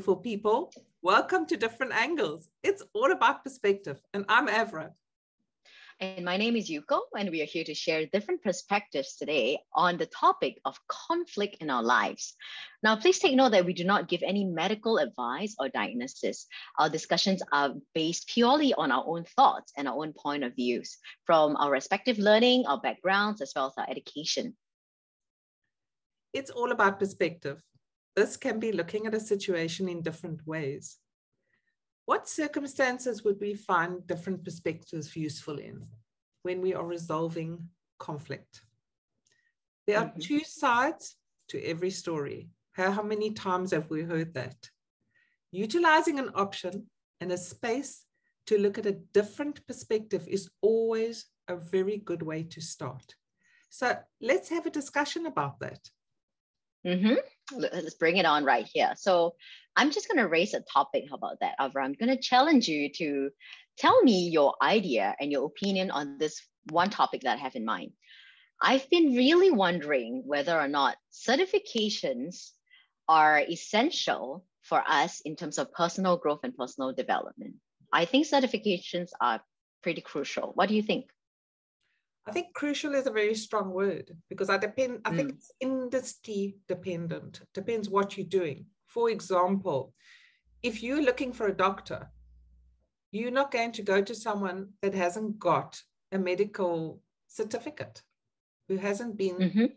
beautiful people. Welcome to Different Angles. It's all about perspective, and I'm Avra. And my name is Yuko, and we are here to share different perspectives today on the topic of conflict in our lives. Now, please take note that we do not give any medical advice or diagnosis. Our discussions are based purely on our own thoughts and our own point of views from our respective learning, our backgrounds, as well as our education. It's all about perspective. This can be looking at a situation in different ways. What circumstances would we find different perspectives useful in when we are resolving conflict? There are two sides to every story. How many times have we heard that? Utilizing an option and a space to look at a different perspective is always a very good way to start. So let's have a discussion about that. Let's bring it on right here. So I'm just going to raise a topic. How about that, Avra? I'm going to challenge you to tell me your idea and your opinion on this one topic that I have in mind. I've been really wondering whether or not certifications are essential for us in terms of personal growth and personal development. I think certifications are pretty crucial. What do you think? I think crucial is a very strong word because I think it's industry dependent. Depends what you're doing. For example, if you're looking for a doctor, you're not going to go to someone that hasn't got a medical certificate, who hasn't been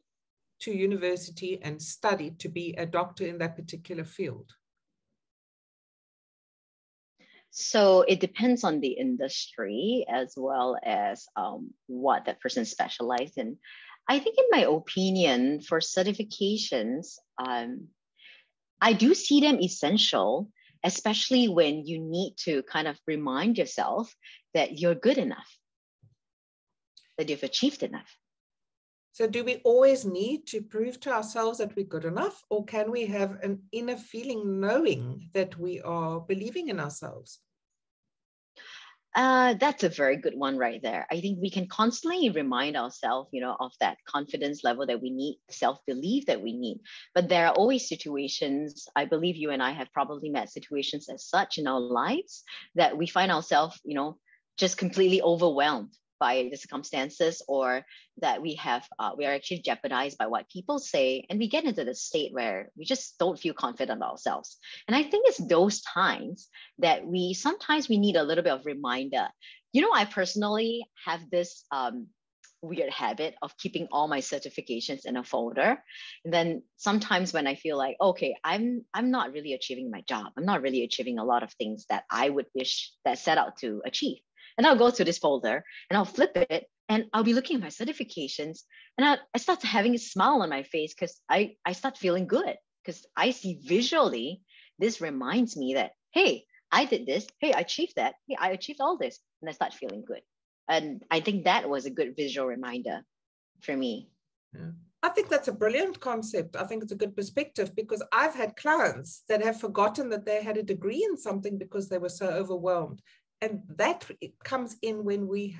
to university and studied to be a doctor in that particular field. So it depends on the industry as well as what that person specializes in. I think in my opinion, for certifications, I do see them essential, especially when you need to kind of remind yourself that you're good enough, that you've achieved enough. So do we always need to prove to ourselves that we're good enough, or can we have an inner feeling knowing that we are believing in ourselves? That's a very good one right there. I think we can constantly remind ourselves, of that confidence level that we need, self-belief that we need. But there are always situations, I believe you and I have probably met situations as such in our lives that we find ourselves, just completely overwhelmed by the circumstances, or that we are actually jeopardized by what people say, and we get into the state where we just don't feel confident about ourselves. And I think it's those times that sometimes we need a little bit of reminder. I personally have this weird habit of keeping all my certifications in a folder, and then sometimes when I feel like, okay, I'm not really achieving my job, I'm not really achieving a lot of things that I would wish that I set out to achieve. And I'll go to this folder and I'll flip it and I'll be looking at my certifications, and I start having a smile on my face because I start feeling good because I see visually, this reminds me that, hey, I did this. Hey, I achieved that. Hey, I achieved all this. And I start feeling good. And I think that was a good visual reminder for me. Yeah. I think that's a brilliant concept. I think it's a good perspective because I've had clients that have forgotten that they had a degree in something because they were so overwhelmed. And that comes in when we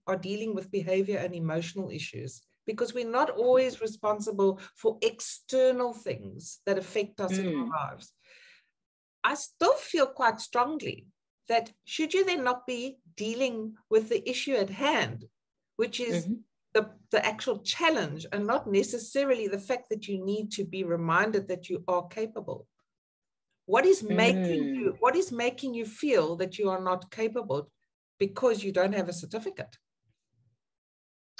are dealing with behavior and emotional issues, because we're not always responsible for external things that affect us in our lives. I still feel quite strongly that should you then not be dealing with the issue at hand, which is the actual challenge, and not necessarily the fact that you need to be reminded that you are capable. What is making you feel that you are not capable because you don't have a certificate?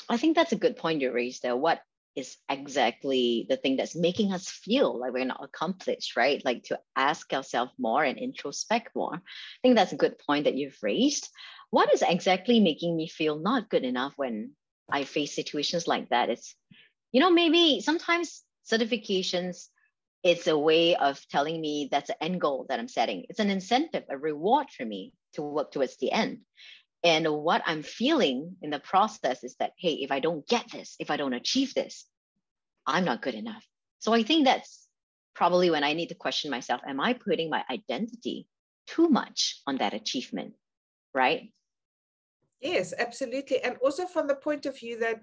I think that's a good point you raised there. What is exactly the thing that's making us feel like we're not accomplished, right? Like to ask ourselves more and introspect more. I think that's a good point that you've raised. What is exactly making me feel not good enough when I face situations like that? It's, maybe sometimes certifications, it's a way of telling me that's an end goal that I'm setting. It's an incentive, a reward for me to work towards the end. And what I'm feeling in the process is that, hey, if I don't get this, if I don't achieve this, I'm not good enough. So I think that's probably when I need to question myself, am I putting my identity too much on that achievement, right? Yes, absolutely. And also from the point of view that,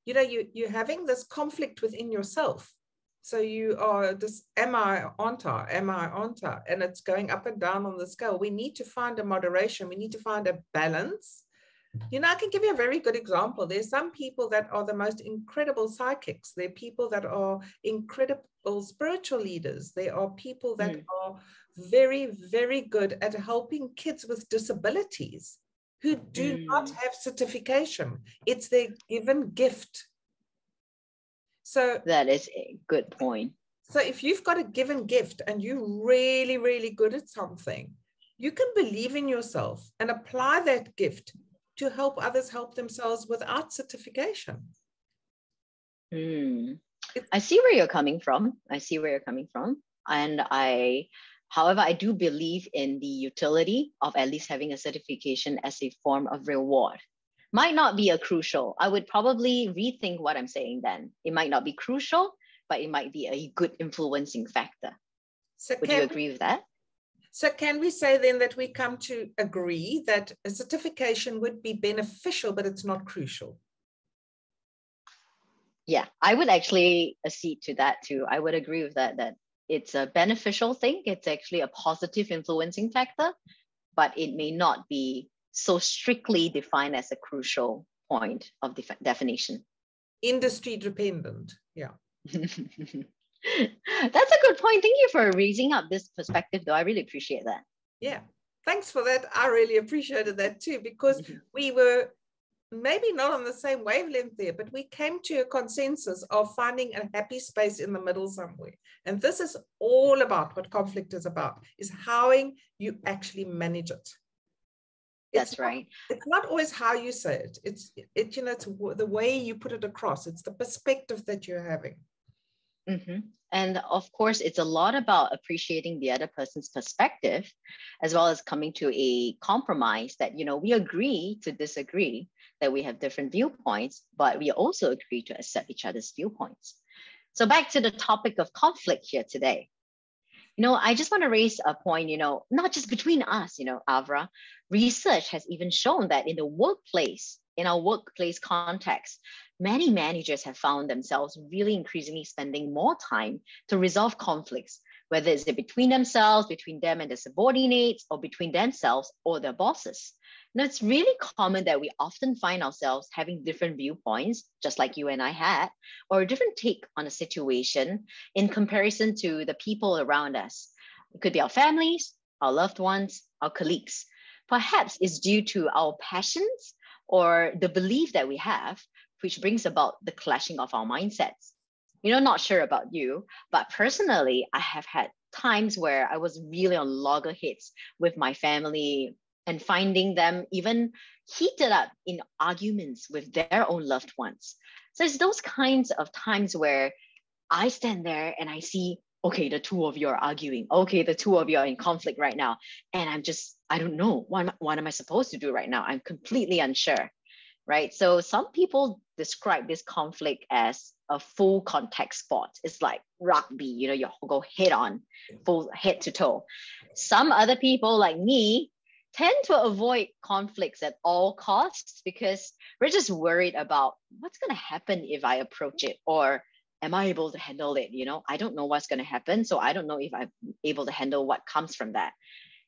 you're having this conflict within yourself. So you are just, am I on top? Am I on top? And it's going up and down on the scale. We need to find a moderation. We need to find a balance. You know, I can give you a very good example. There's some people that are the most incredible psychics. There are people that are incredible spiritual leaders. There are people that are very, very good at helping kids with disabilities who do not have certification. It's their given gift. So that is a good point. So if you've got a given gift and you're really, really good at something, you can believe in yourself and apply that gift to help others help themselves without certification. I see where you're coming from. And however, I do believe in the utility of at least having a certification as a form of reward. Might not be a crucial. I would probably rethink what I'm saying then. It might not be crucial, but it might be a good influencing factor. So would you agree with that? So can we say then that we come to agree that a certification would be beneficial, but it's not crucial? Yeah, I would actually accede to that too. I would agree with that, that it's a beneficial thing. It's actually a positive influencing factor, but it may not be so strictly defined as a crucial point of definition. Industry dependent, yeah. That's a good point. Thank you for raising up this perspective, though. I really appreciate that. Yeah, thanks for that. I really appreciated that too, because we were maybe not on the same wavelength there, but we came to a consensus of finding a happy space in the middle somewhere. And this is all about what conflict is about, is how you actually manage it. That's right. It's not always how you say it. It's the way you put it across. It's the perspective that you're having. And of course, it's a lot about appreciating the other person's perspective, as well as coming to a compromise that, we agree to disagree, that we have different viewpoints, but we also agree to accept each other's viewpoints. So back to the topic of conflict here today. I just want to raise a point, not just between us, Avra. Research has even shown that in our workplace context, many managers have found themselves really increasingly spending more time to resolve conflicts, whether it's between themselves, between them and their subordinates, or between themselves or their bosses. It's really common that we often find ourselves having different viewpoints, just like you and I had, or a different take on a situation in comparison to the people around us. It could be our families, our loved ones, our colleagues. Perhaps it's due to our passions or the belief that we have, which brings about the clashing of our mindsets. Not sure about you, but personally, I have had times where I was really on loggerheads with my family and finding them even heated up in arguments with their own loved ones. So it's those kinds of times where I stand there and I see, okay, the two of you are arguing. Okay, the two of you are in conflict right now. And I don't know, what am I supposed to do right now? I'm completely unsure, right? So some people describe this conflict as a full contact sport. It's like rugby, you go head on, full head to toe. Some other people like me tend to avoid conflicts at all costs because we're just worried about what's going to happen if I approach it, or am I able to handle it? I don't know what's going to happen. So I don't know if I'm able to handle what comes from that.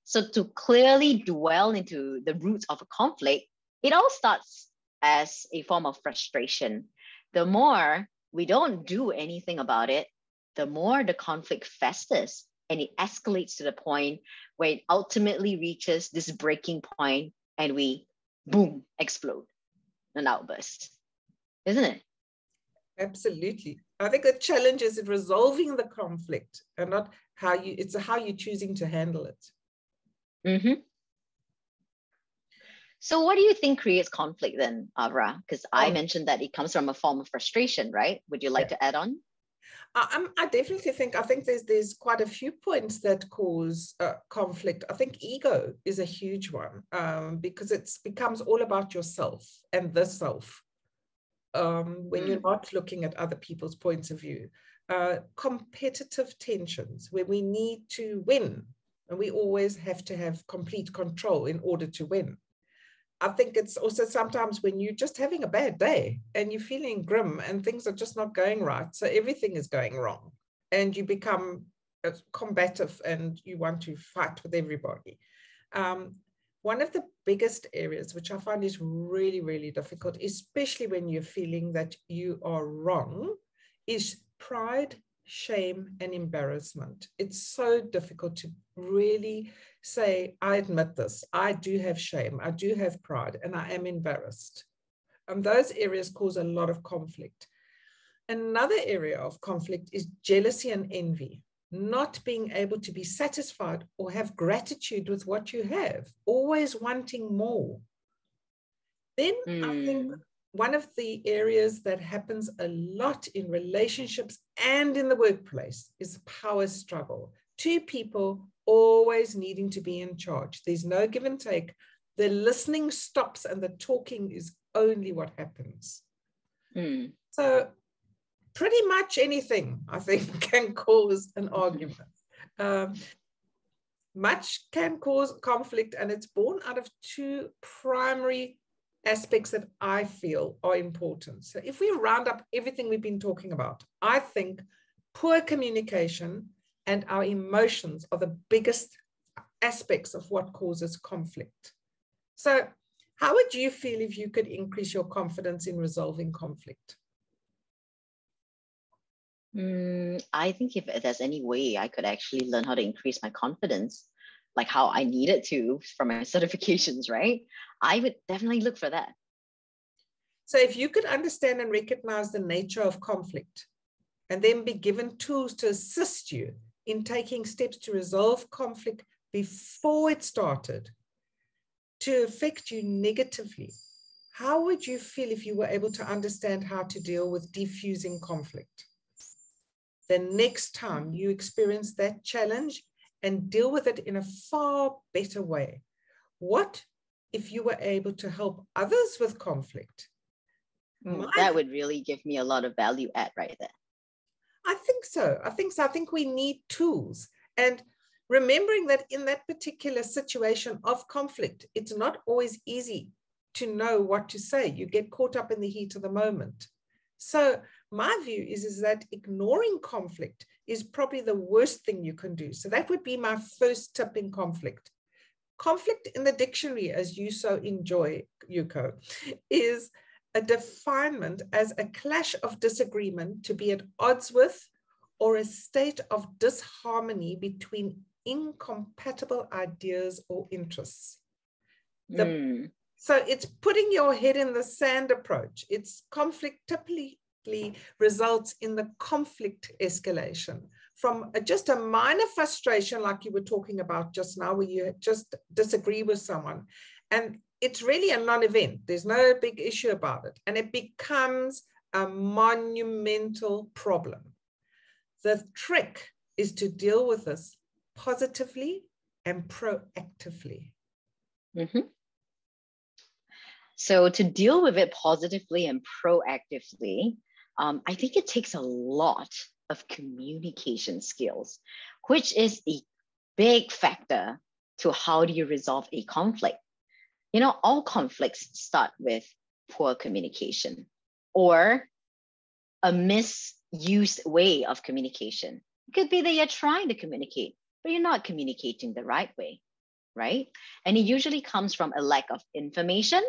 So to clearly dwell into the roots of a conflict, it all starts as a form of frustration. The more we don't do anything about it, the more the conflict festers and it escalates to the point where it ultimately reaches this breaking point and we, boom, explode, an outburst, isn't it? Absolutely. I think the challenge is in resolving the conflict and not how you're choosing to handle it. So what do you think creates conflict then, Avra? Because I mentioned that it comes from a form of frustration, right? Would you like to add on? I definitely think, there's quite a few points that cause conflict. I think ego is a huge one because it becomes all about yourself and the self when you're not looking at other people's points of view. Competitive tensions where we need to win and we always have to have complete control in order to win. I think it's also sometimes when you're just having a bad day and you're feeling grim and things are just not going right. So everything is going wrong. and you become combative and you want to fight with everybody. One of the biggest areas, which I find is really, really difficult, especially when you're feeling that you are wrong, is pride, shame, and embarrassment. It's so difficult to really say, I admit this, I do have shame, I do have pride, and I am embarrassed. And those areas cause a lot of conflict. Another area of conflict is jealousy and envy. Not being able to be satisfied or have gratitude with what you have, always wanting more. Then I think one of the areas that happens a lot in relationships and in the workplace is power struggle. Two people always needing to be in charge. There's no give and take. The listening stops and the talking is only what happens. So pretty much anything, I think, can cause an argument. Much can cause conflict, and it's born out of two primary aspects that I feel are important. So if we round up everything we've been talking about, I think poor communication and our emotions are the biggest aspects of what causes conflict. So how would you feel if you could increase your confidence in resolving conflict? I think if there's any way I could actually learn how to increase my confidence, like how I needed to from my certifications, right? I would definitely look for that. So if you could understand and recognize the nature of conflict and then be given tools to assist you in taking steps to resolve conflict before it started to affect you negatively, how would you feel if you were able to understand how to deal with diffusing conflict? The next time you experience that challenge and deal with it in a far better way. What if you were able to help others with conflict? That would really give me a lot of value add right there. I think so. I think we need tools. And remembering that in that particular situation of conflict, it's not always easy to know what to say. You get caught up in the heat of the moment. So my view is that ignoring conflict is probably the worst thing you can do. So that would be my first tip in conflict. Conflict in the dictionary, as you so enjoy, Yuko, is a definement as a clash of disagreement to be at odds with or a state of disharmony between incompatible ideas or interests. So it's putting your head in the sand approach. It's conflict typically results in the conflict escalation from just a minor frustration like you were talking about just now, where you just disagree with someone. And it's really a non-event. There's no big issue about it. And it becomes a monumental problem. The trick is to deal with this positively and proactively. So to deal with it positively and proactively, I think it takes a lot of communication skills, which is a big factor to how do you resolve a conflict. You know, all conflicts start with poor communication or a misused way of communication. It could be that you're trying to communicate, but you're not communicating the right way, right? And it usually comes from a lack of information,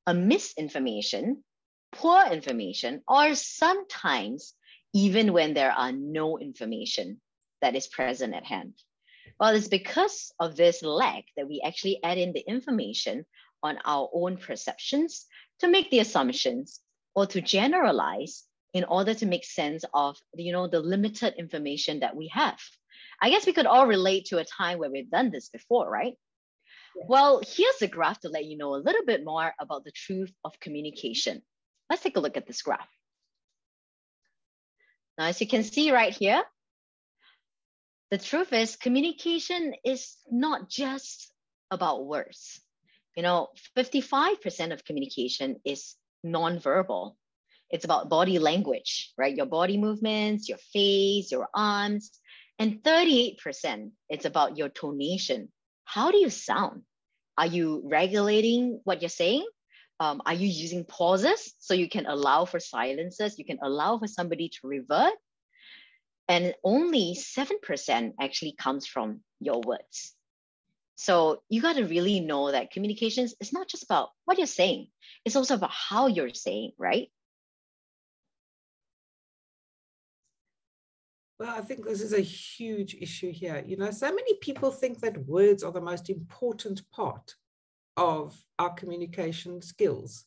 a misinformation, poor information, or sometimes even when there are no information that is present at hand. Well, it's because of this lack that we actually add in the information on our own perceptions to make the assumptions or to generalize in order to make sense of, the limited information that we have. I guess we could all relate to a time where we've done this before, right? Well, here's a graph to let you know a little bit more about the truth of communication. Let's take a look at this graph. Now, as you can see right here, the truth is communication is not just about words. 55% of communication is nonverbal. It's about body language, right? Your body movements, your face, your arms, and 38%, it's about your tonation. How do you sound? Are you regulating what you're saying? Are you using pauses so you can allow for silences? You can allow for somebody to revert? And only 7% actually comes from your words. So you got to really know that communications is not just about what you're saying, it's also about how you're saying, right? Well, I think this is a huge issue here. You know, so many people think that words are the most important part of our communication skills.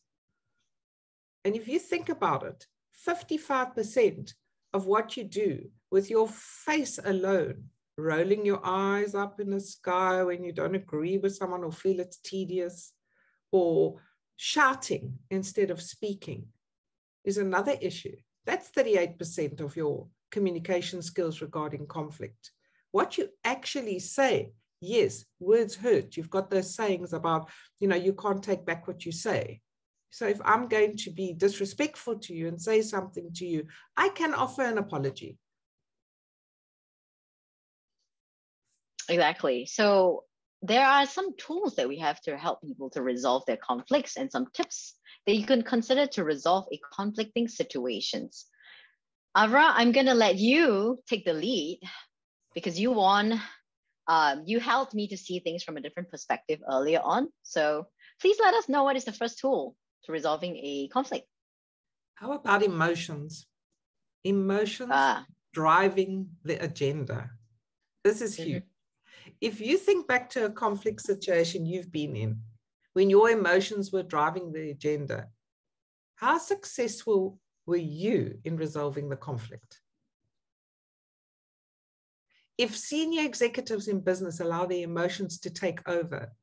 And if you think about it, 55% of what you do with your face alone, rolling your eyes up in the sky when you don't agree with someone or feel it's tedious, or shouting instead of speaking, is another issue. That's 38% of your communication skills regarding conflict. What you actually say, yes, words hurt. You've got those sayings about, you know, you can't take back what you say. So if I'm going to be disrespectful to you and say something to you, I can offer an apology. Exactly. So there are some tools that we have to help people to resolve their conflicts, and some tips that you can consider to resolve a conflicting situations. Avra, I'm going to let you take the lead because you won. You helped me to see things from a different perspective earlier on. So please let us know what is the first tool to resolving a conflict. How about emotions? Emotions driving the agenda. This is huge. If you think back to a conflict situation you've been in, when your emotions were driving the agenda, how successful were you in resolving the conflict? If senior executives in business allow their emotions to take over,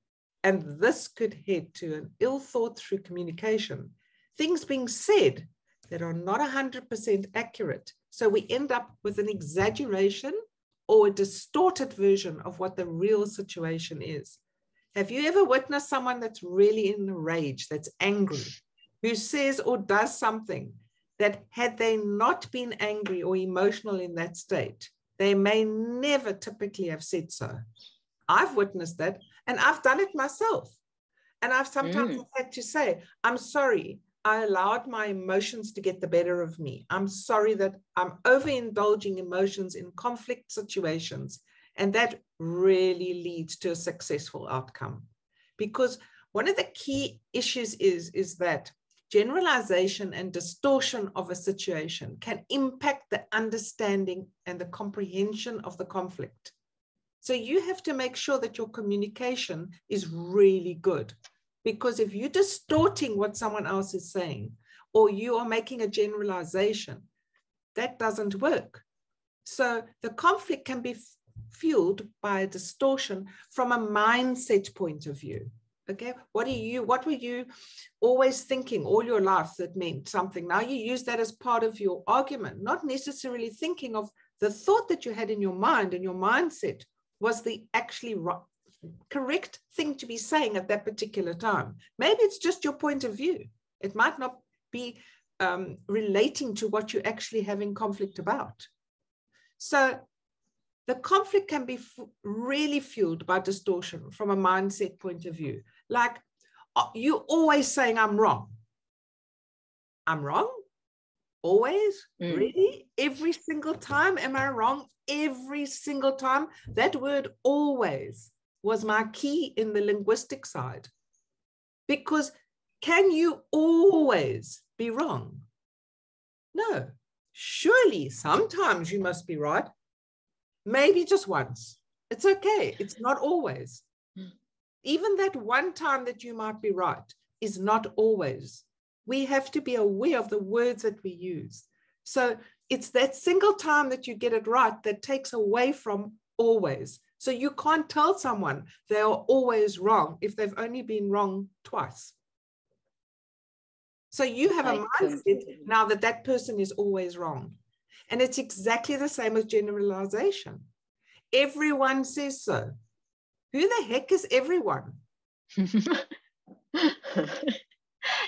and this could head to an ill thought through communication, things being said that are not 100% accurate. So we end up with an exaggeration or a distorted version of what the real situation is. Have you ever witnessed someone that's really in a rage, that's angry, who says or does something that had they not been angry or emotional in that state, they may never typically have said so? I've witnessed that, and I've done it myself. And I've sometimes had to say, I'm sorry, I allowed my emotions to get the better of me. I'm sorry that I'm overindulging emotions in conflict situations. And that really leads to a successful outcome. Because one of the key issues is that generalization and distortion of a situation can impact the understanding and the comprehension of the conflict. So you have to make sure that your communication is really good. Because if you're distorting what someone else is saying, or you are making a generalization, that doesn't work. So the conflict can be fueled by a distortion from a mindset point of view. Okay, what were you always thinking all your life that meant something? Now you use that as part of your argument, not necessarily thinking of the thought that you had in your mind and your mindset was the actually correct thing to be saying at that particular time. Maybe it's just your point of view. It might not be relating to what you're actually having conflict about. So the conflict can be really fueled by distortion from a mindset point of view. Like, you always saying, I'm wrong. I'm wrong? Always? Really? Every single time? Am I wrong? Every single time? That word always was my key in the linguistic side. Because can you always be wrong? No. Surely sometimes you must be right. Maybe just once. It's okay. It's not always. Even that one time that you might be right is not always. We have to be aware of the words that we use. So it's that single time that you get it right that takes away from always. So you can't tell someone they are always wrong if they've only been wrong twice. So you have a mindset now that that person is always wrong. And it's exactly the same with generalization. Everyone says so. Who the heck is everyone?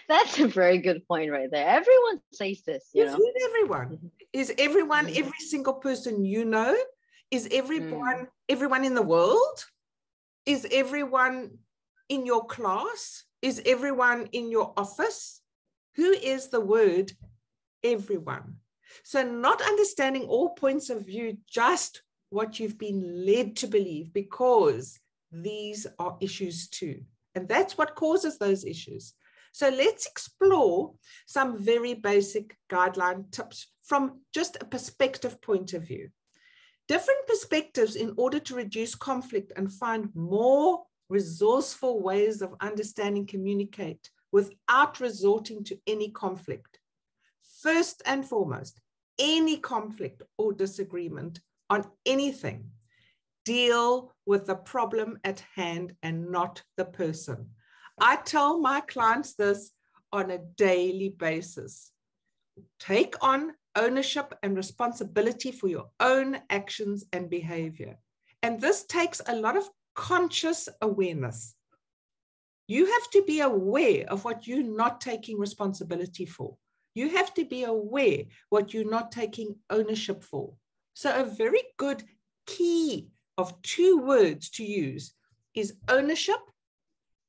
That's a very good point right there. Everyone says this, you know. Who's everyone? Is everyone every single person you know? Is everyone in the world? Is everyone in your class? Is everyone in your office? Who is the word everyone? So not understanding all points of view, just what you've been led to believe, because these are issues too. And that's what causes those issues. So let's explore some very basic guideline tips from just a perspective point of view. Different perspectives in order to reduce conflict and find more resourceful ways of understanding, communicate without resorting to any conflict. First and foremost, any conflict or disagreement on anything, deal with the problem at hand and not the person. I tell my clients this on a daily basis. Take on ownership and responsibility for your own actions and behavior. And this takes a lot of conscious awareness. You have to be aware of what you're not taking responsibility for. You have to be aware what you're not taking ownership for. So a very good key of 2 words to use is ownership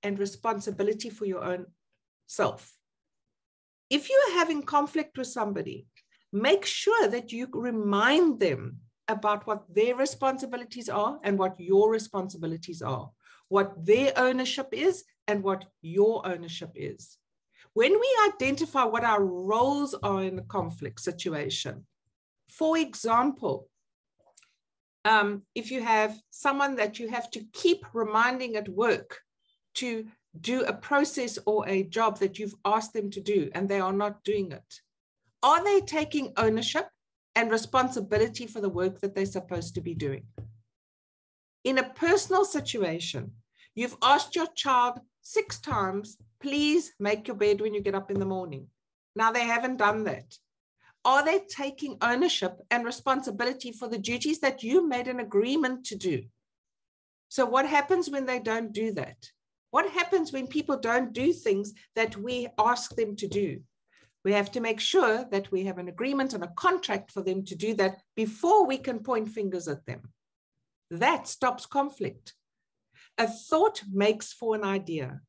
and responsibility for your own self. If you are having conflict with somebody, make sure that you remind them about what their responsibilities are and what your responsibilities are, what their ownership is and what your ownership is. When we identify what our roles are in a conflict situation, for example, if you have someone that you have to keep reminding at work to do a process or a job that you've asked them to do and they are not doing it, are they taking ownership and responsibility for the work that they're supposed to be doing? In a personal situation, you've asked your child 6 times, please make your bed when you get up in the morning. Now they haven't done that. Are they taking ownership and responsibility for the duties that you made an agreement to do? So what happens when they don't do that? What happens when people don't do things that we ask them to do? We have to make sure that we have an agreement and a contract for them to do that before we can point fingers at them. That stops conflict. A thought makes for an idea.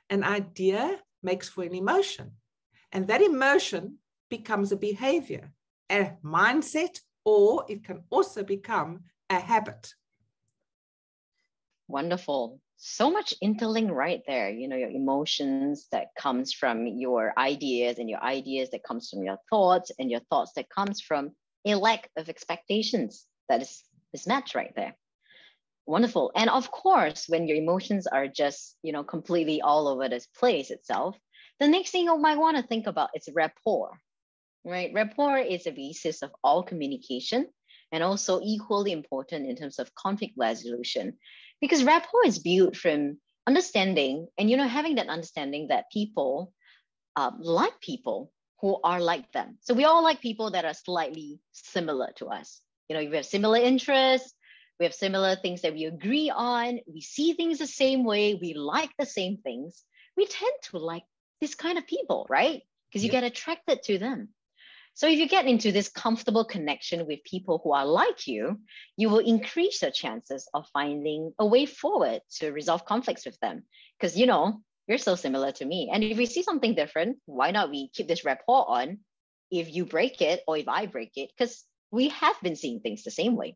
An idea makes for an emotion. And that emotion becomes a behavior, a mindset, or it can also become a habit. Wonderful. So much interlink right there. You know, your emotions that comes from your ideas and your ideas that comes from your thoughts and your thoughts that comes from a lack of expectations. That is mismatch right there. Wonderful. And of course, when your emotions are just, you know, completely all over this place itself, the next thing you might want to think about is rapport, right? Rapport is a basis of all communication and also equally important in terms of conflict resolution, because rapport is built from understanding and, you know, having that understanding that people like people who are like them. So we all like people that are slightly similar to us. You know, we have similar interests, we have similar things that we agree on, we see things the same way, we like the same things. We tend to like this kind of people, right? Because you get attracted to them. So if you get into this comfortable connection with people who are like you will increase your chances of finding a way forward to resolve conflicts with them. Because, you know, you're so similar to me. And if we see something different, why not we keep this rapport on if you break it or if I break it? Because we have been seeing things the same way.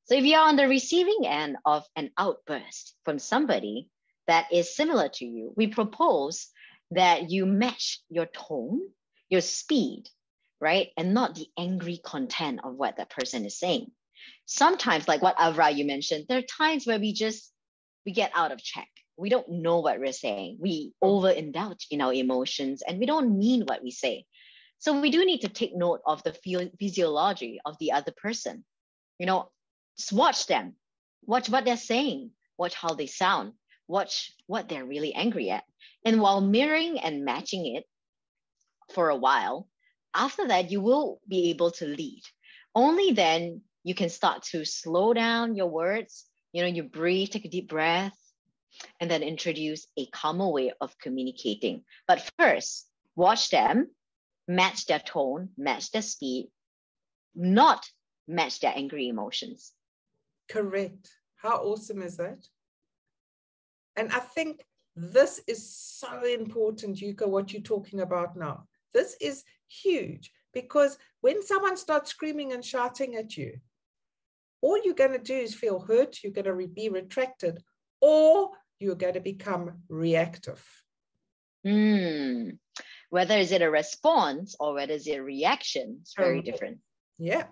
So if you're on the receiving end of an outburst from somebody that is similar to you, we propose that you match your tone, your speed, right? And not the angry content of what that person is saying. Sometimes, like what Avra, you mentioned, there are times where we get out of check. We don't know what we're saying. We overindulge in our emotions and we don't mean what we say. So we do need to take note of the physiology of the other person. You know, just watch them, watch what they're saying, watch how they sound, watch what they're really angry at. And while mirroring and matching it for a while, after that, you will be able to lead. Only then you can start to slow down your words. You know, you breathe, take a deep breath, and then introduce a calmer way of communicating. But first, watch them, match their tone, match their speed, not match their angry emotions. Correct. How awesome is that? And I think this is so important, Yuka, what you're talking about now. This is huge Because when someone starts screaming and shouting at you, all you're going to do is feel hurt, you're going to be retracted, or you're going to become reactive. Whether is it a response or whether is it a reaction, it's very different. Yeah.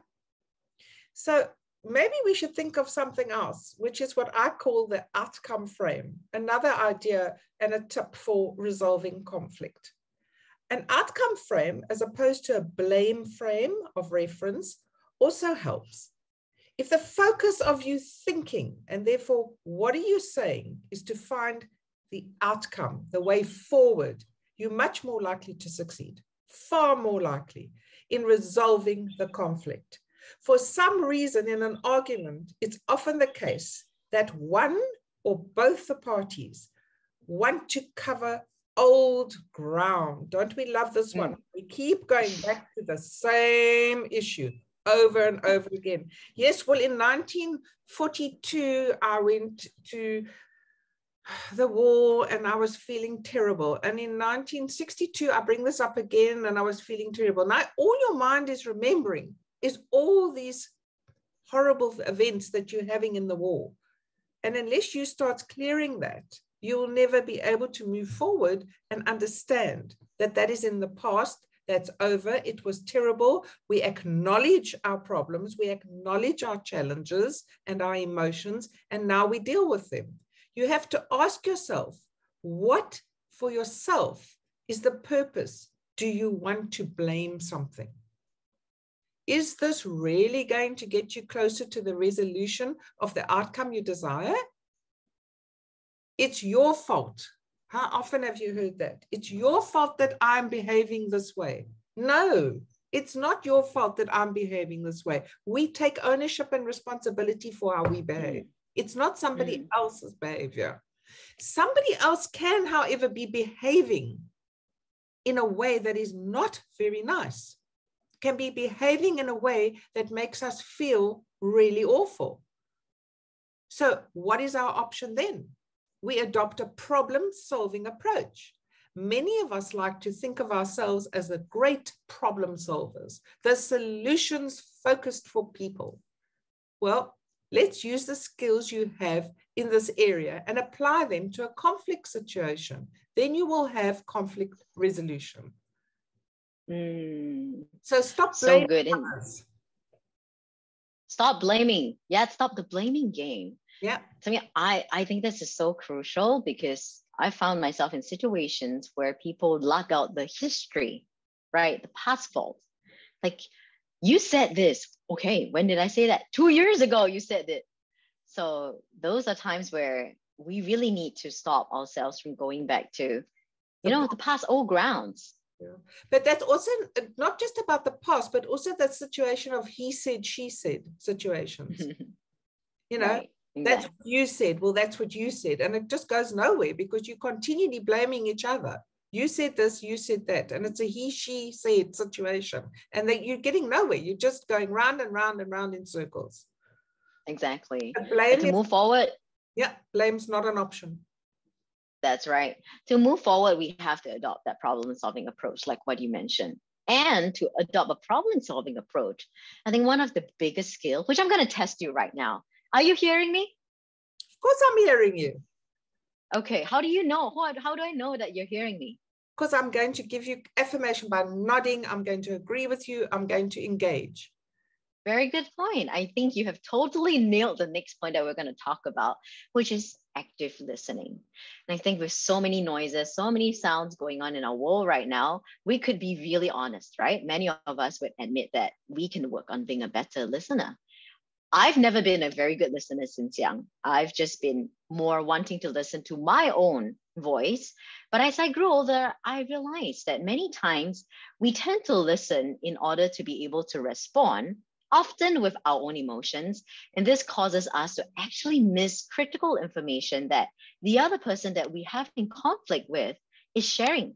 So maybe we should think of something else, which is what I call the outcome frame, another idea and a tip for resolving conflict. An outcome frame, as opposed to a blame frame of reference, also helps. If the focus of you thinking, and therefore what are you saying, is to find the outcome, the way forward, you're much more likely to succeed, far more likely in resolving the conflict. For some reason in an argument, it's often the case that one or both the parties want to cover old ground. Don't we love this one? We keep going back to the same issue over and over again. Yes, well, in 1942, I went to the war and I was feeling terrible. And in 1962, I bring this up again and I was feeling terrible. Now, all your mind is remembering is all these horrible events that you're having in the war. And unless you start clearing that, you will never be able to move forward and understand that that is in the past, that's over, it was terrible. We acknowledge our problems, we acknowledge our challenges and our emotions, and now we deal with them. You have to ask yourself, what for yourself is the purpose? Do you want to blame something? Is this really going to get you closer to the resolution of the outcome you desire? It's your fault. How often have you heard that? It's your fault that I'm behaving this way. No, it's not your fault that I'm behaving this way. We take ownership and responsibility for how we behave. It's not somebody else's behavior. Somebody else can, however, be behaving in a way that is not very nice, can be behaving in a way that makes us feel really awful. So what is our option then? We adopt a problem-solving approach. Many of us like to think of ourselves as the great problem solvers, the solutions focused for people. Well, let's use the skills you have in this area and apply them to a conflict situation. Then you will have conflict resolution. So stop blaming others. Stop blaming. Yeah, stop the blaming game. Yeah. To me, I think this is so crucial because I found myself in situations where people lug out the history, right? The past fault. Like, you said this. Okay, when did I say that? 2 years ago, you said it. So those are times where we really need to stop ourselves from going back to, the past old grounds. Yeah. But that's also not just about the past, but also that situation of he said, she said situations. Right. That's what you said. Well, that's what you said. And it just goes nowhere because you're continually blaming each other. You said this, you said that. And it's a he, she said situation. And that you're getting nowhere. You're just going round and round and round in circles. Exactly. Blame to move forward. Yeah, blame's not an option. That's right. To move forward, we have to adopt that problem-solving approach, like what you mentioned. And to adopt a problem-solving approach, I think one of the biggest skills, which I'm going to test you right now. Are you hearing me? Of course I'm hearing you. Okay, how do you know? How do I know that you're hearing me? Because I'm going to give you affirmation by nodding. I'm going to agree with you. I'm going to engage. Very good point. I think you have totally nailed the next point that we're going to talk about, which is active listening. And I think with so many noises, so many sounds going on in our world right now, we could be really honest, right? Many of us would admit that we can work on being a better listener. I've never been a very good listener since young. I've just been more wanting to listen to my own voice. But as I grew older, I realized that many times we tend to listen in order to be able to respond, often with our own emotions. And this causes us to actually miss critical information that the other person that we have in conflict with is sharing.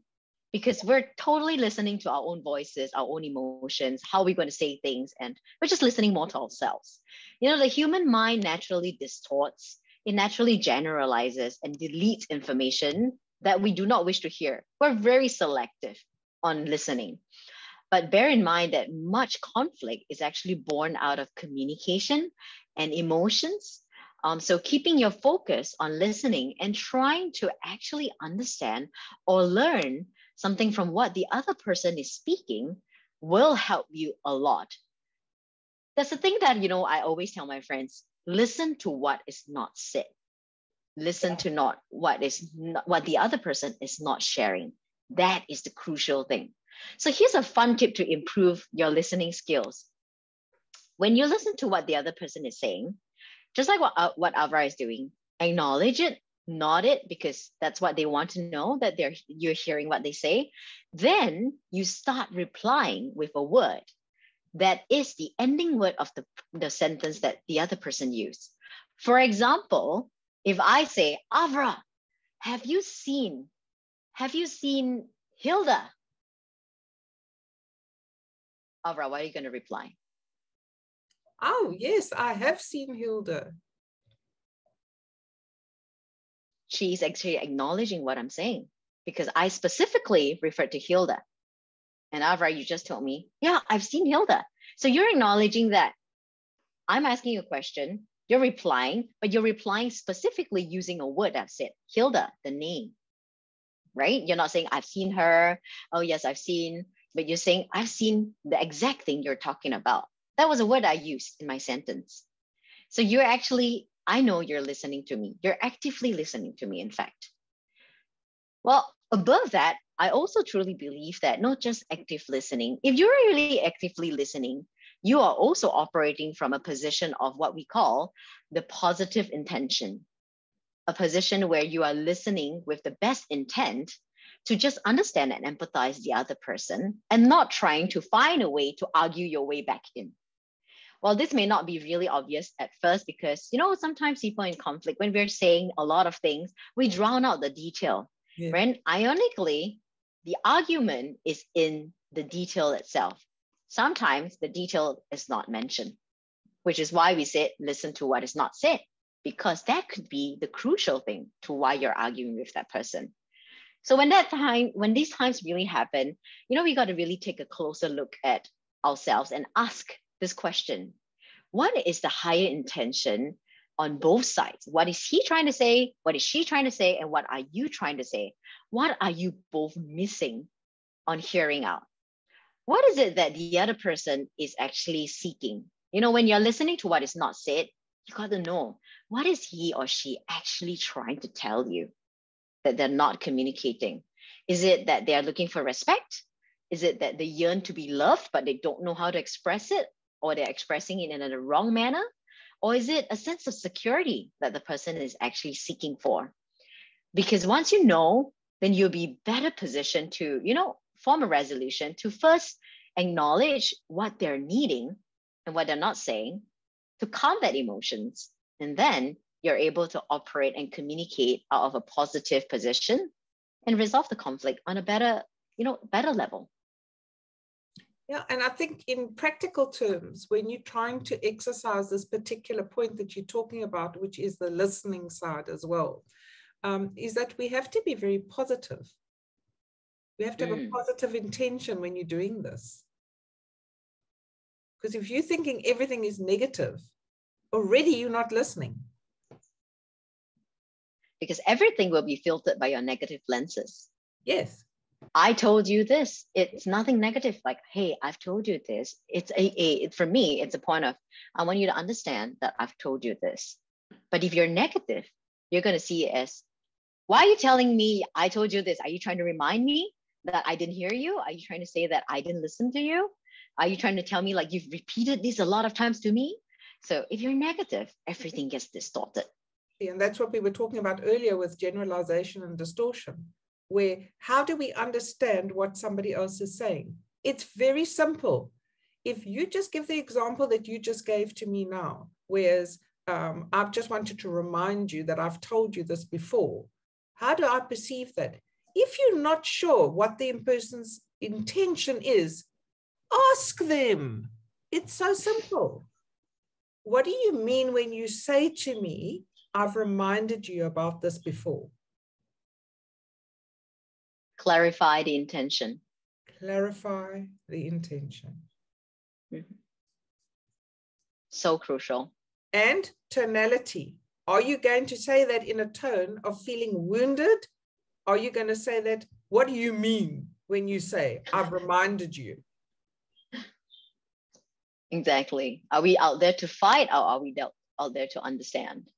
Because we're totally listening to our own voices, our own emotions, how we're going to say things, and we're just listening more to ourselves. The human mind naturally distorts, it naturally generalizes and deletes information that we do not wish to hear. We're very selective on listening. But bear in mind that much conflict is actually born out of communication and emotions. So keeping your focus on listening and trying to actually understand or learn something from what the other person is speaking will help you a lot. That's the thing that, I always tell my friends, listen to what is not said. Listen to not what the other person is not sharing. That is the crucial thing. So here's a fun tip to improve your listening skills. When you listen to what the other person is saying, just like what Avra is doing, acknowledge it, nod it, because that's what they want to know, that you're hearing what they say. Then you start replying with a word that is the ending word of the sentence that the other person used. For example, if I say, Avra, have you seen Hilda? Avra, what are you going to reply? Oh, yes, I have seen Hilda. She's actually acknowledging what I'm saying because I specifically referred to Hilda. And Avra, you just told me, yeah, I've seen Hilda. So you're acknowledging that I'm asking you a question, you're replying, but you're replying specifically using a word that said Hilda, the name, right? You're not saying I've seen her. Oh, yes, I've seen, but you're saying I've seen the exact thing you're talking about. That was a word I used in my sentence. So you're actually, I know you're listening to me. You're actively listening to me, in fact. Well, above that, I also truly believe that not just active listening, if you're really actively listening, you are also operating from a position of what we call the positive intention, a position where you are listening with the best intent to just understand and empathize the other person and not trying to find a way to argue your way back in. Well, this may not be really obvious at first because, sometimes people in conflict, when we're saying a lot of things, we drown out the detail. Yeah. Right? Ironically, the argument is in the detail itself. Sometimes the detail is not mentioned, which is why we said, listen to what is not said, because that could be the crucial thing to why you're arguing with that person. So when these times really happen, we got to really take a closer look at ourselves and ask this question. What is the higher intention on both sides? What is he trying to say? What is she trying to say? And what are you trying to say? What are you both missing on hearing out? What is it that the other person is actually seeking? When you're listening to what is not said, you got to know, what is he or she actually trying to tell you that they're not communicating? Is it that they're looking for respect? Is it that they yearn to be loved, but they don't know how to express it? Or they're expressing it in a wrong manner? Or is it a sense of security that the person is actually seeking for? Because once you know, then you'll be better positioned to, form a resolution to first acknowledge what they're needing and what they're not saying, to calm that emotions. And then you're able to operate and communicate out of a positive position and resolve the conflict on a better level. Yeah, and I think in practical terms, when you're trying to exercise this particular point that you're talking about, which is the listening side as well, is that we have to be very positive. We have to have a positive intention when you're doing this. Because if you're thinking everything is negative, already you're not listening. Because everything will be filtered by your negative lenses. Yes. I told you this. It's nothing negative. Like, hey, I've told you this. For me, it's a point of, I want you to understand that I've told you this. But if you're negative, you're going to see it as, why are you telling me I told you this? Are you trying to remind me that I didn't hear you? Are you trying to say that I didn't listen to you? Are you trying to tell me like you've repeated this a lot of times to me? So if you're negative, everything gets distorted. And that's what we were talking about earlier with generalization and distortion, where how do we understand what somebody else is saying? It's very simple. If you just give the example that you just gave to me now, whereas I've just wanted to remind you that I've told you this before, how do I perceive that? If you're not sure what the person's intention is, ask them. It's so simple. What do you mean when you say to me, I've reminded you about this before? Clarify the intention. clarify the intention. Mm-hmm. So crucial. And tonality. Are you going to say that in a tone of feeling wounded? Are you going to say that, what do you mean when you say, I've reminded you? Exactly. Are we out there to fight, or are we out there to understand?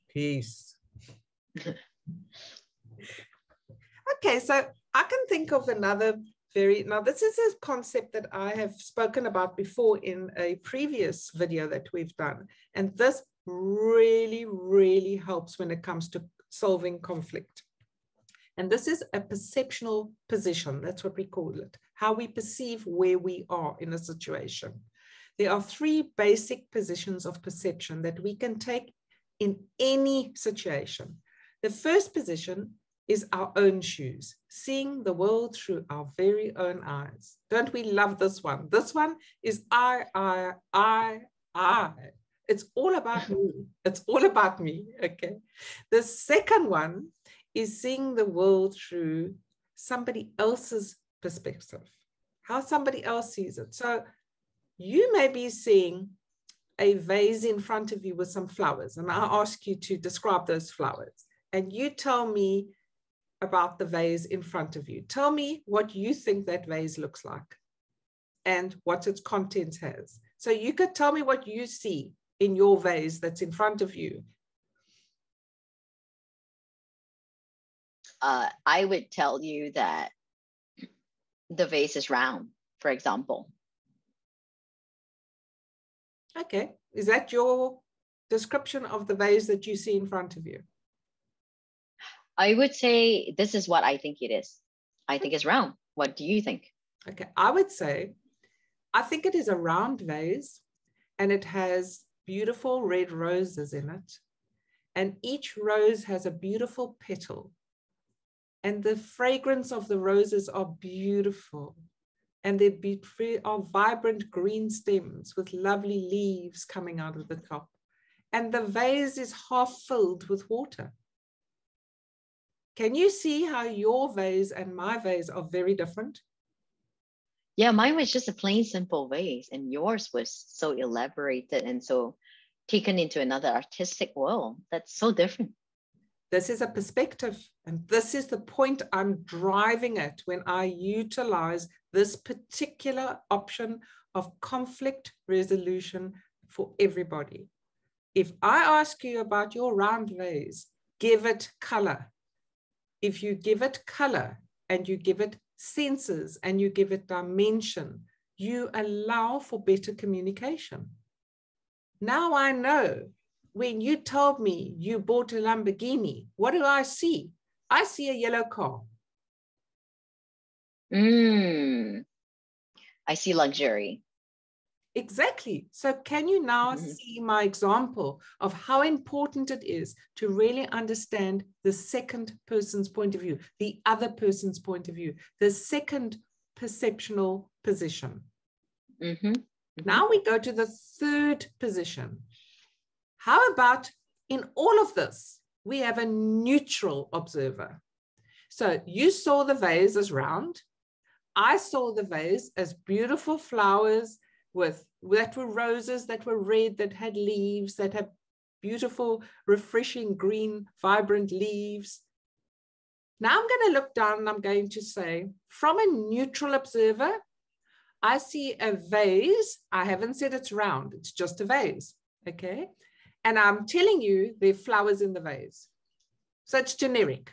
Peace. Okay, so I can think of another now this is a concept that I have spoken about before in a previous video that we've done. And this really, really helps when it comes to solving conflict. And this is a perceptional position. That's what we call it. How we perceive where we are in a situation. There are 3 basic positions of perception that we can take in any situation. The first position is our own shoes, seeing the world through our very own eyes. Don't we love this one? This one is I. It's all about me. It's all about me, okay? The second one is seeing the world through somebody else's perspective, how somebody else sees it. So you may be seeing a vase in front of you with some flowers, and I ask you to describe those flowers, and you tell me about the vase in front of you. Tell me what you think that vase looks like and what its contents has. So you could tell me what you see in your vase that's in front of you. I would tell you that the vase is round, for example. Okay. Is that your description of the vase that you see in front of you? I would say this is what I think it is. I think it's round. What do you think? Okay, I would say, I think it is a round vase and it has beautiful red roses in it. And each rose has a beautiful petal. And the fragrance of the roses are beautiful. And there are vibrant green stems with lovely leaves coming out of the top. And the vase is half filled with water. Can you see how your vase and my vase are very different? Yeah, mine was just a plain simple vase, and yours was so elaborated and so taken into another artistic world. That's so different. This is a perspective, and this is the point I'm driving at when I utilize this particular option of conflict resolution for everybody. If I ask you about your round vase, give it color. If you give it color and you give it senses and you give it dimension, you allow for better communication. Now I know when you told me you bought a Lamborghini, what do I see? I see a yellow car. I see luxury. Exactly. So can you now see my example of how important it is to really understand the second person's point of view, the other person's point of view, the second perceptional position? Now we go to the third position. How about in all of this, we have a neutral observer. So you saw the vase as round. I saw the vase as beautiful flowers that were roses, that were red, that had leaves, that had beautiful, refreshing, green, vibrant leaves. Now I'm going to look down and I'm going to say, from a neutral observer, I see a vase. I haven't said it's round. It's just a vase. Okay. And I'm telling you there are flowers in the vase. So it's generic.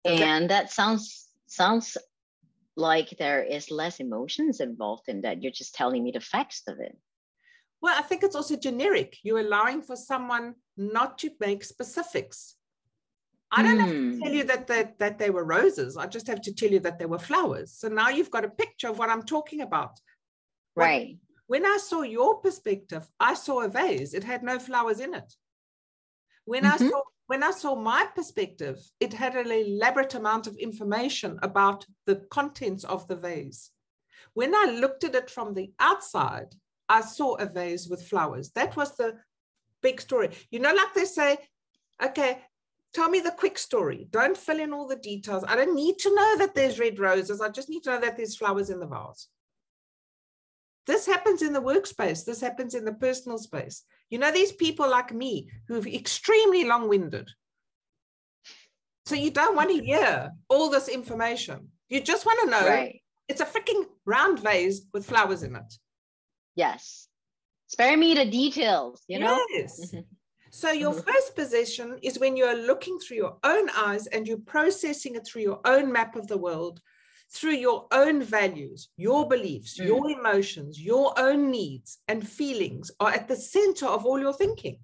And that sounds like there is less emotions involved in that. You're just telling me the facts of it. Well, I think it's also generic. You're allowing for someone not to make specifics. I don't have to tell you that they were roses. I just have to tell you that they were flowers. So now you've got a picture of what I'm talking about. Right. When I saw your perspective, I saw a vase. It had no flowers in it. When I saw my perspective, it had an elaborate amount of information about the contents of the vase. When I looked at it from the outside, I saw a vase with flowers. That was the big story. You know, like they say, okay, Tell me the quick story. Don't fill in all the details. I don't need to know that there's red roses. I just need to know that there's flowers in the vase. This happens in the workspace. This happens in the personal space. You know, these people like me who've extremely long-winded. So you don't want to hear all this information. You just want to know it's a freaking round vase with flowers in it. Yes. Spare me the details, you know? Yes. So your first position is when you're looking through your own eyes and you're processing it through your own map of the world, through your own values, your beliefs, your emotions, your own needs and feelings are at the center of all your thinking.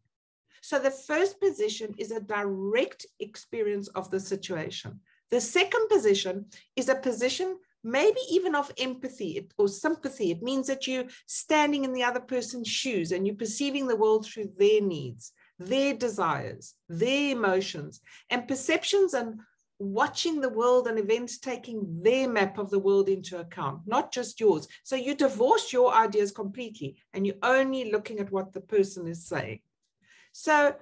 So the first position is a direct experience of the situation. The second position is a position maybe even of empathy or sympathy. It means that you're standing in the other person's shoes and you're perceiving the world through their needs, their desires, their emotions, and perceptions, and watching the world and events taking their map of the world into account, not just yours. So you divorce your ideas completely and you're only looking at what the person is saying. So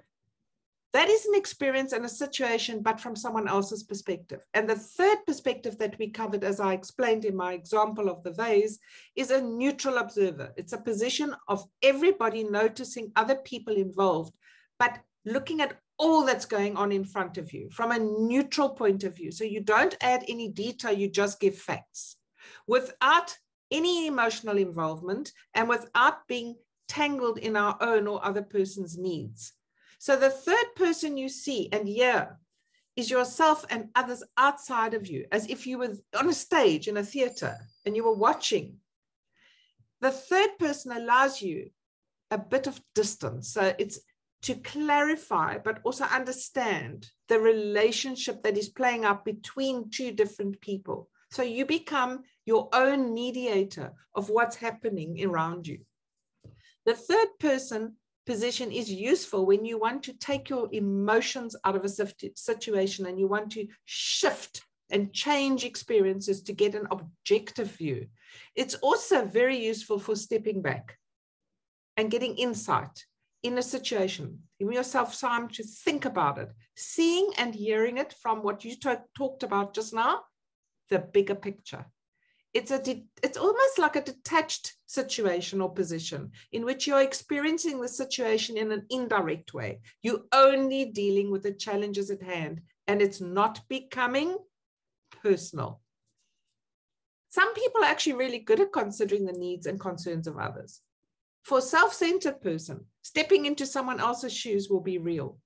that is an experience and a situation, but from someone else's perspective. And the third perspective that we covered, as I explained in my example of the vase, is a neutral observer. It's a position of everybody noticing other people involved, but looking at all that's going on in front of you from a neutral point of view. So you don't add any detail, you just give facts without any emotional involvement and without being tangled in our own or other person's needs. So the third person you see and hear is yourself and others outside of you, as if you were on a stage in a theater and you were watching. The third person allows you a bit of distance. So it's to clarify, but also understand the relationship that is playing out between two different people. So you become your own mediator of what's happening around you. The third person position is useful when you want to take your emotions out of a situation and you want to shift and change experiences to get an objective view. It's also very useful for stepping back and getting insight in a situation. Give yourself time to think about it, seeing and hearing it from what you talked about just now, the bigger picture. It's almost like a detached situation or position in which you're experiencing the situation in an indirect way. You're only dealing with the challenges at hand, and it's not becoming personal. Some people are actually really good at considering the needs and concerns of others. For a self-centered person, stepping into someone else's shoes will be real,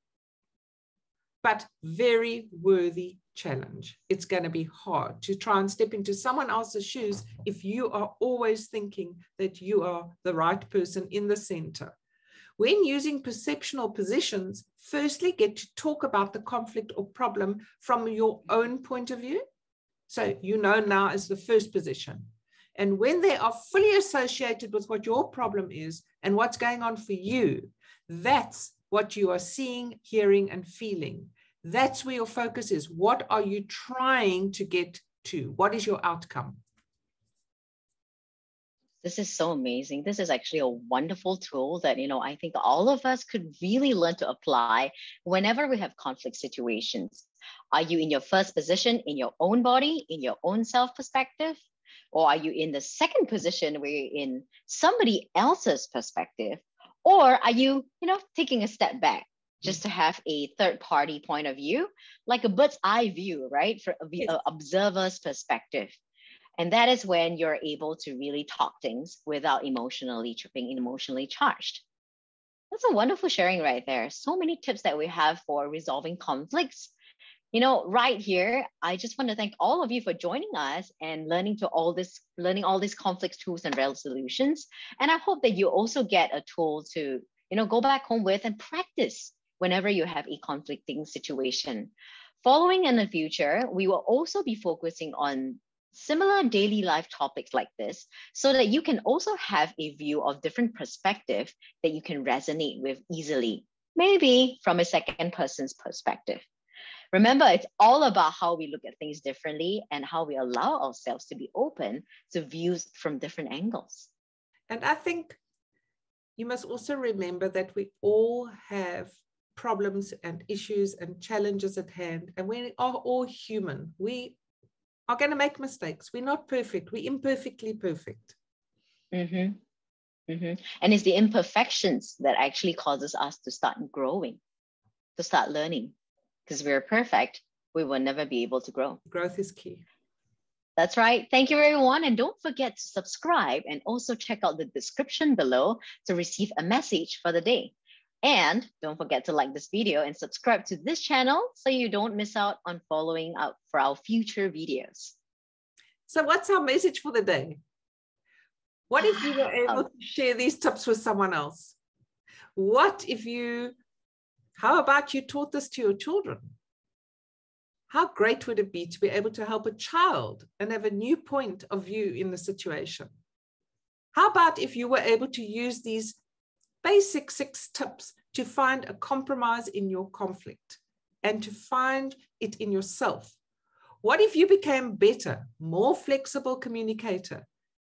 but very worthy challenge. It's going to be hard to try and step into someone else's shoes if you are always thinking that you are the right person in the center. When using perceptional positions, firstly get to talk about the conflict or problem from your own point of view. So you know now as the first position. And when they are fully associated with what your problem is and what's going on for you, that's what you are seeing, hearing, and feeling. That's where your focus is. What are you trying to get to? What is your outcome? This is so amazing. This is actually a wonderful tool that, I think all of us could really learn to apply whenever we have conflict situations. Are you in your first position in your own body, in your own self perspective? Or are you in the second position where you're in somebody else's perspective? Or are you, taking a step back just to have a third party point of view, like a bird's eye view, right? For an observer's perspective. And that is when you're able to really talk things without being emotionally charged. That's a wonderful sharing right there. So many tips that we have for resolving conflicts. Right here, I just want to thank all of you for joining us and learning all these conflict tools and resolutions. And I hope that you also get a tool to, go back home with and practice whenever you have a conflicting situation. Following in the future, we will also be focusing on similar daily life topics like this so that you can also have a view of different perspective that you can resonate with easily, maybe from a second person's perspective. Remember, it's all about how we look at things differently and how we allow ourselves to be open to views from different angles. And I think you must also remember that we all have problems and issues and challenges at hand, and we are all human. We are going to make mistakes. We're not perfect. We're imperfectly perfect. Mm-hmm. Mm-hmm. And it's the imperfections that actually causes us to start growing, to start learning. Because we're perfect, we will never be able to grow. Growth is key. That's right. Thank you, everyone. And don't forget to subscribe and also check out the description below to receive a message for the day. And don't forget to like this video and subscribe to this channel so you don't miss out on following up for our future videos. So what's our message for the day? What if you were able to share these tips with someone else? How about you taught this to your children? How great would it be to be able to help a child and have a new point of view in the situation? How about if you were able to use these basic 6 tips to find a compromise in your conflict and to find it in yourself? What if you became better, more flexible communicator?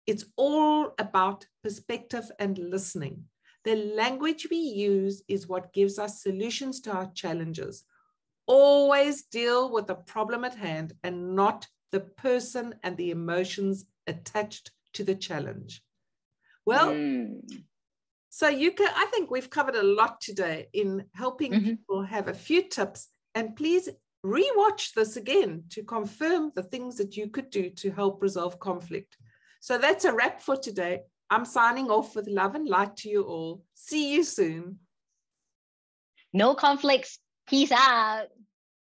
It's all about perspective and listening. The language we use is what gives us solutions to our challenges. Always deal with the problem at hand and not the person and the emotions attached to the challenge. Well, so I think we've covered a lot today in helping people have a few tips, and please rewatch this again to confirm the things that you could do to help resolve conflict. So that's a wrap for today. I'm signing off with love and light to you all. See you soon. No conflicts. Peace out.